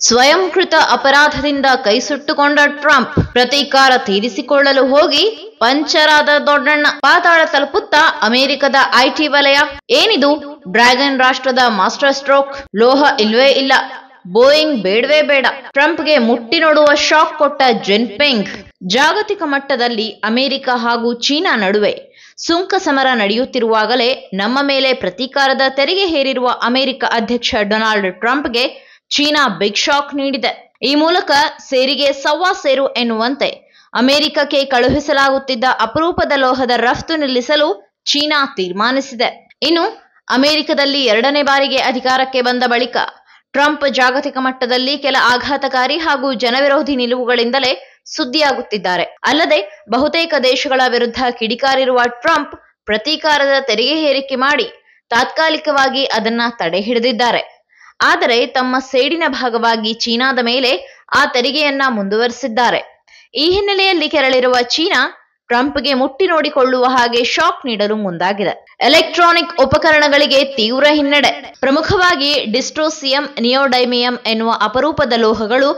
ಸ್ವಯಂಕೃತ ಅಪರಾಧದಿಂದ ಕೈಸುಟ್ಟುಕೊಂಡ Trump ಪ್ರತೀಕಾರ ತೀರಿಸಿಕೊಳ್ಳಲು ಹೋಗಿ ಪಂಚರಾದ ದೊಡ್ಡಣ್ಣ. ಪಾತಾಳ ತಲುಪುತ್ತಾ ಅಮೆರಿಕದ ಐಟಿ ವಲಯ. ಏನಿದು ಡ್ರ್ಯಾಗನ್ ರಾಷ್ಟ್ರದ ಮಾಸ್ಟರ್ ಸ್ಟ್ರೋಕ್? ಲೋಹ ಇಲ್ವೇ ಇಲ್ಲ, ಬೋಯಿಂಗ್ ಬೇಡವೇ ಬೇಡ. ಟ್ರಂಪ್ಗೆ ಮುಟ್ಟಿ ನೋಡುವ ಶಾಕ್ ಕೊಟ್ಟ ಜಿನ್ಪಿಂಗ್. ಜಾಗತಿಕ ಮಟ್ಟದಲ್ಲಿ ಅಮೆರಿಕ ಹಾಗೂ ಚೀನಾ ನಡುವೆ ಸುಂಕ ಸಮರ ನಡೆಯುತ್ತಿರುವಾಗಲೇ ನಮ್ಮ ಮೇಲೆ ಪ್ರತೀಕಾರದ ತೆರಿಗೆ ಹೇರಿರುವ ಅಮೆರಿಕ ಅಧ್ಯಕ್ಷ ಡೊನಾಲ್ಡ್ ಟ್ರಂಪ್ಗೆ ಚೀನಾ ಬಿಗ್ ಶಾಕ್ ನೀಡಿದೆ. ಈ ಮೂಲಕ ಸೇರಿಗೆ ಸವ್ವಾ ಸೇರು ಎನ್ನುವಂತೆ ಅಮೆರಿಕಕ್ಕೆ ಕಳುಹಿಸಲಾಗುತ್ತಿದ್ದ ಅಪರೂಪದ ಲೋಹದ ರಫ್ತು ನಿಲ್ಲಿಸಲು ಚೀನಾ ತೀರ್ಮಾನಿಸಿದೆ. ಇನ್ನು ಅಮೆರಿಕದಲ್ಲಿ 2ನೇ ಬಾರಿಗೆ ಅಧಿಕಾರಕ್ಕೆ ಬಂದ ಬಳಿಕ ಟ್ರಂಪ್ ಜಾಗತಿಕ ಮಟ್ಟದಲ್ಲಿ ಕೆಲ ಆಘಾತಕಾರಿ ಹಾಗೂ ಜನವಿರೋಧಿ ನಿಲುವುಗಳಿಂದಲೇ ಸುದ್ದಿಯಾಗುತ್ತಿದ್ದಾರೆ. ಅಲ್ಲದೆ ಬಹುತೇಕ ದೇಶಗಳ ವಿರುದ್ಧ ಕಿಡಿಕಾರಿರುವ ಟ್ರಂಪ್ ಪ್ರತೀಕಾರದ ತೆರಿಗೆ ಹೇರಿಕೆ ಮಾಡಿ ತಾತ್ಕಾಲಿಕವಾಗಿ ಅದನ್ನ ತಡೆ ಹಿಡಿದಿದ್ದಾರೆ. ಆದರೆ ತಮ್ಮ ಸೇಡಿನ ಭಾಗವಾಗಿ ಚೀನಾದ ಮೇಲೆ ಆ ತೆರಿಗೆಯನ್ನ ಮುಂದುವರೆಸಿದ್ದಾರೆ. ಈ ಹಿನ್ನೆಲೆಯಲ್ಲಿ ಕೆರಳಿರುವ ಚೀನಾ ಟ್ರಂಪ್ಗೆ ಮುಟ್ಟಿ ನೋಡಿಕೊಳ್ಳುವ ಹಾಗೆ ಶಾಕ್ ನೀಡಲು ಮುಂದಾಗಿದೆ. ಎಲೆಕ್ಟ್ರಾನಿಕ್ ಉಪಕರಣಗಳಿಗೆ ತೀವ್ರ ಹಿನ್ನಡೆ. ಪ್ರಮುಖವಾಗಿ ಡಿಸ್ಟ್ರೋಸಿಯಂ, ನಿಯೋಡೈಮಿಯಂ ಎನ್ನುವ ಅಪರೂಪದ ಲೋಹಗಳು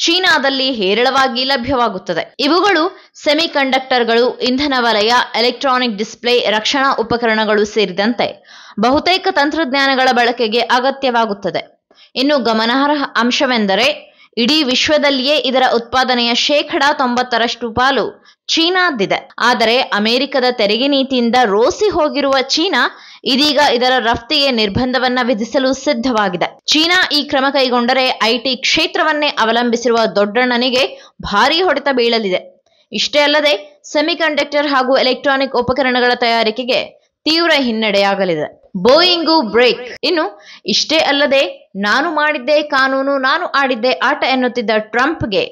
ಚೀನಾದಲ್ಲಿ ಹೇರಳವಾಗಿ ಲಭ್ಯವಾಗುತ್ತದೆ. ಇವುಗಳು ಸೆಮಿಕಂಡಕ್ಟರ್ಗಳು, ಇಂಧನ ವಲಯ, ಎಲೆಕ್ಟ್ರಾನಿಕ್ ಡಿಸ್ಪ್ಲೇ, ರಕ್ಷಣಾ ಉಪಕರಣಗಳು ಸೇರಿದಂತೆ ಬಹುತೇಕ ತಂತ್ರಜ್ಞಾನಗಳ ಬಳಕೆಗೆ ಅಗತ್ಯವಾಗುತ್ತದೆ. ಇನ್ನು ಗಮನಾರ್ಹ ಅಂಶವೆಂದರೆ ಇಡೀ ವಿಶ್ವದಲ್ಲಿಯೇ ಇದರ ಉತ್ಪಾದನೆಯ 90% ಪಾಲು ಚೀನಾದ್ದಿದೆ. ಆದರೆ ಅಮೆರಿಕದ ತೆರಿಗೆ ನೀತಿಯಿಂದ ರೋಸಿ ಹೋಗಿರುವ ಚೀನಾ ಇದೀಗ ಇದರ ರಫ್ತಿಗೆ ನಿರ್ಬಂಧವನ್ನ ವಿಧಿಸಲು ಸಿದ್ಧವಾಗಿದೆ. ಚೀನಾ ಈ ಕ್ರಮ ಕೈಗೊಂಡರೆ ಐಟಿ ಕ್ಷೇತ್ರವನ್ನೇ ಅವಲಂಬಿಸಿರುವ ದೊಡ್ಡಣ್ಣನಿಗೆ ಭಾರೀ ಹೊಡೆತ ಬೀಳಲಿದೆ. ಇಷ್ಟೇ ಅಲ್ಲದೆ ಸೆಮಿಕಂಡಕ್ಟರ್ ಹಾಗೂ ಎಲೆಕ್ಟ್ರಾನಿಕ್ ಉಪಕರಣಗಳ ತಯಾರಿಕೆಗೆ ತೀವ್ರ ಹಿನ್ನಡೆಯಾಗಲಿದೆ. ಬೋಯಿಂಗು ಬ್ರೇಕ್. ಇನ್ನು ಇಷ್ಟೇ ಅಲ್ಲದೆ ನಾನು ಮಾಡಿದ್ದೆ ಕಾನೂನು, ನಾನು ಆಡಿದ್ದೆ ಆಟ ಎನ್ನುತ್ತಿದ್ದ ಟ್ರಂಪ್ಗೆ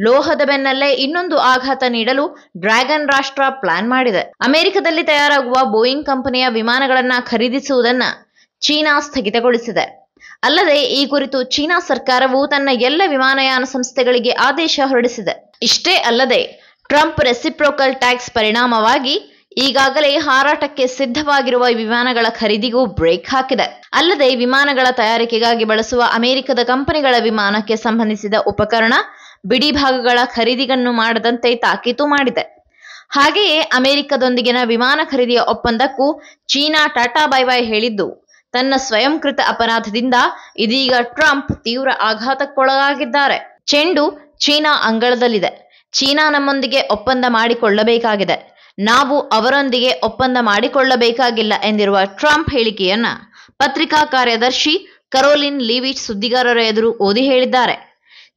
ಲೋಹದ ಬೆನ್ನಲ್ಲೇ ಇನ್ನೊಂದು ಆಘಾತ ನೀಡಲು ಡ್ರ್ಯಾಗನ್ ರಾಷ್ಟ್ರ ಪ್ಲಾನ್ ಮಾಡಿದೆ. ಅಮೆರಿಕದಲ್ಲಿ ತಯಾರಾಗುವ ಬೋಯಿಂಗ್ ಕಂಪನಿಯ ವಿಮಾನಗಳನ್ನ ಖರೀದಿಸುವುದನ್ನ ಚೀನಾ ಸ್ಥಗಿತಗೊಳಿಸಿದೆ. ಅಲ್ಲದೆ ಈ ಕುರಿತು ಚೀನಾ ಸರ್ಕಾರವು ತನ್ನ ಎಲ್ಲ ವಿಮಾನಯಾನ ಸಂಸ್ಥೆಗಳಿಗೆ ಆದೇಶ ಹೊರಡಿಸಿದೆ. ಇಷ್ಟೇ ಅಲ್ಲದೆ ಟ್ರಂಪ್ ರೆಸಿಪ್ರೋಕಲ್ ಟ್ಯಾಕ್ಸ್ ಪರಿಣಾಮವಾಗಿ ಈಗಾಗಲೇ ಹಾರಾಟಕ್ಕೆ ಸಿದ್ಧವಾಗಿರುವ ವಿಮಾನಗಳ ಖರೀದಿಗೂ ಬ್ರೇಕ್ ಹಾಕಿದೆ. ಅಲ್ಲದೆ ವಿಮಾನಗಳ ತಯಾರಿಕೆಗಾಗಿ ಬಳಸುವ ಅಮೆರಿಕದ ಕಂಪನಿಗಳ ವಿಮಾನಕ್ಕೆ ಸಂಬಂಧಿಸಿದ ಉಪಕರಣ, ಬಿಡಿ ಭಾಗಗಳ ಖರೀದಿಯನ್ನು ಮಾಡದಂತೆ ತಾಕೀತು ಮಾಡಿದೆ. ಹಾಗೆಯೇ ಅಮೆರಿಕದೊಂದಿಗಿನ ವಿಮಾನ ಖರೀದಿಯ ಒಪ್ಪಂದಕ್ಕೂ ಚೀನಾ ಟಾಟಾ ಬೈ ಬೈ ಹೇಳಿದ್ದು ತನ್ನ ಸ್ವಯಂಕೃತ ಅಪರಾಧದಿಂದ ಇದೀಗ ಟ್ರಂಪ್ ತೀವ್ರ ಆಘಾತಕ್ಕೊಳಗಾಗಿದ್ದಾರೆ. ಚೆಂಡು ಚೀನಾ ಅಂಗಳದಲ್ಲಿದೆ. ಚೀನಾ ನಮ್ಮೊಂದಿಗೆ ಒಪ್ಪಂದ ಮಾಡಿಕೊಳ್ಳಬೇಕಾಗಿದೆ, ನಾವು ಅವರೊಂದಿಗೆ ಒಪ್ಪಂದ ಮಾಡಿಕೊಳ್ಳಬೇಕಾಗಿಲ್ಲ ಎಂದಿರುವ ಟ್ರಂಪ್ ಹೇಳಿಕೆಯನ್ನ ಪತ್ರಿಕಾ ಕಾರ್ಯದರ್ಶಿ ಕರೋಲಿನ್ ಲೀವಿಟ್ ಸುದ್ದಿಗಾರರ ಎದುರು ಓದಿ ಹೇಳಿದ್ದಾರೆ.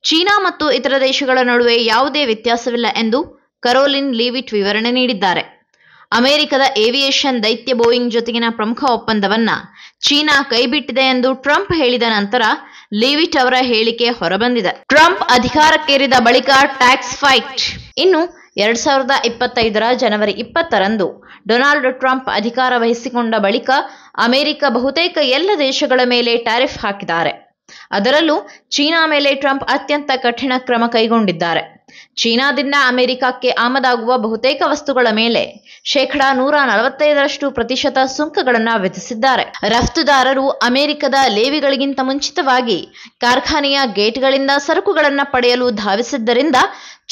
ಚೀನಾ ಮತ್ತು ಇತರ ದೇಶಗಳ ನಡುವೆ ಯಾವುದೇ ವ್ಯತ್ಯಾಸವಿಲ್ಲ ಎಂದು ಕರೋಲಿನ್ ಲೀವಿಟ್ ವಿವರಣೆ ನೀಡಿದ್ದಾರೆ. ಅಮೆರಿಕದ ಏವಿಯೇಷನ್ ದೈತ್ಯ ಬೋಯಿಂಗ್ ಜೊತೆಗಿನ ಪ್ರಮುಖ ಒಪ್ಪಂದವನ್ನ ಚೀನಾ ಕೈಬಿಟ್ಟಿದೆ ಎಂದು ಟ್ರಂಪ್ ಹೇಳಿದ ನಂತರ ಲೀವಿಟ್ ಅವರ ಹೇಳಿಕೆ ಹೊರಬಂದಿದೆ. ಟ್ರಂಪ್ ಅಧಿಕಾರಕ್ಕೇರಿದ ಬಳಿಕ ಟ್ಯಾಕ್ಸ್ ಫೈಟ್. ಇನ್ನು 2025ರ ಜನವರಿ 20ರಂದು ಡೊನಾಲ್ಡ್ ಟ್ರಂಪ್ ಅಧಿಕಾರ ವಹಿಸಿಕೊಂಡ ಬಳಿಕ ಅಮೆರಿಕ ಬಹುತೇಕ ಎಲ್ಲ ದೇಶಗಳ ಮೇಲೆ ಟ್ಯಾರಿಫ್ ಹಾಕಿದ್ದಾರೆ. ಅದರಲ್ಲೂ ಚೀನಾ ಮೇಲೆ ಟ್ರಂಪ್ ಅತ್ಯಂತ ಕಠಿಣ ಕ್ರಮ ಕೈಗೊಂಡಿದ್ದಾರೆ. ಚೀನಾದಿಂದ ಅಮೆರಿಕಕ್ಕೆ ಆಮದಾಗುವ ಬಹುತೇಕ ವಸ್ತುಗಳ ಮೇಲೆ 145% ಸುಂಕಗಳನ್ನು ವಿಧಿಸಿದ್ದಾರೆ. ರಫ್ತುದಾರರು ಅಮೆರಿಕದ ಲೇವಿಗಳಿಗಿಂತ ಮುಂಚಿತವಾಗಿ ಕಾರ್ಖಾನೆಯ ಗೇಟ್ಗಳಿಂದ ಸರಕುಗಳನ್ನು ಪಡೆಯಲು ಧಾವಿಸಿದ್ದರಿಂದ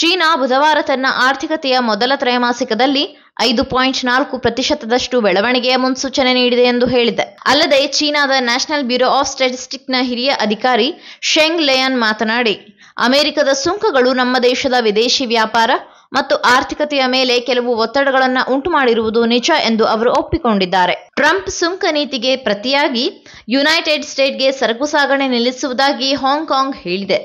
ಚೀನಾ ಬುಧವಾರ ತನ್ನ ಆರ್ಥಿಕತೆಯ ಮೊದಲ ತ್ರೈಮಾಸಿಕದಲ್ಲಿ 5.4% ಬೆಳವಣಿಗೆಯ ಮುನ್ಸೂಚನೆ ನೀಡಿದೆ ಎಂದು ಹೇಳಿದೆ. ಅಲ್ಲದೆ ಚೀನಾದ ನ್ಯಾಷನಲ್ ಬ್ಯೂರೋ ಆಫ್ ಸ್ಟ್ಯಾಟಿಸ್ಟಿಕ್ಸ್ನ ಹಿರಿಯ ಅಧಿಕಾರಿ ಶೆಂಗ್ ಲೆಯನ್ ಮಾತನಾಡಿ, ಅಮೆರಿಕದ ಸುಂಕಗಳು ನಮ್ಮ ದೇಶದ ವಿದೇಶಿ ವ್ಯಾಪಾರ ಮತ್ತು ಆರ್ಥಿಕತೆಯ ಮೇಲೆ ಕೆಲವು ಒತ್ತಡಗಳನ್ನು ಉಂಟುಮಾಡಿರುವುದು ನಿಜ ಎಂದು ಅವರು ಒಪ್ಪಿಕೊಂಡಿದ್ದಾರೆ. ಟ್ರಂಪ್ ಸುಂಕ ನೀತಿಗೆ ಪ್ರತಿಯಾಗಿ ಯುನೈಟೆಡ್ ಸ್ಟೇಟ್ಸ್ಗೆ ಸರಕು ಸಾಗಣೆ ನಿಲ್ಲಿಸುವುದಾಗಿ ಹಾಂಗ್ಕಾಂಗ್ ಹೇಳಿದೆ.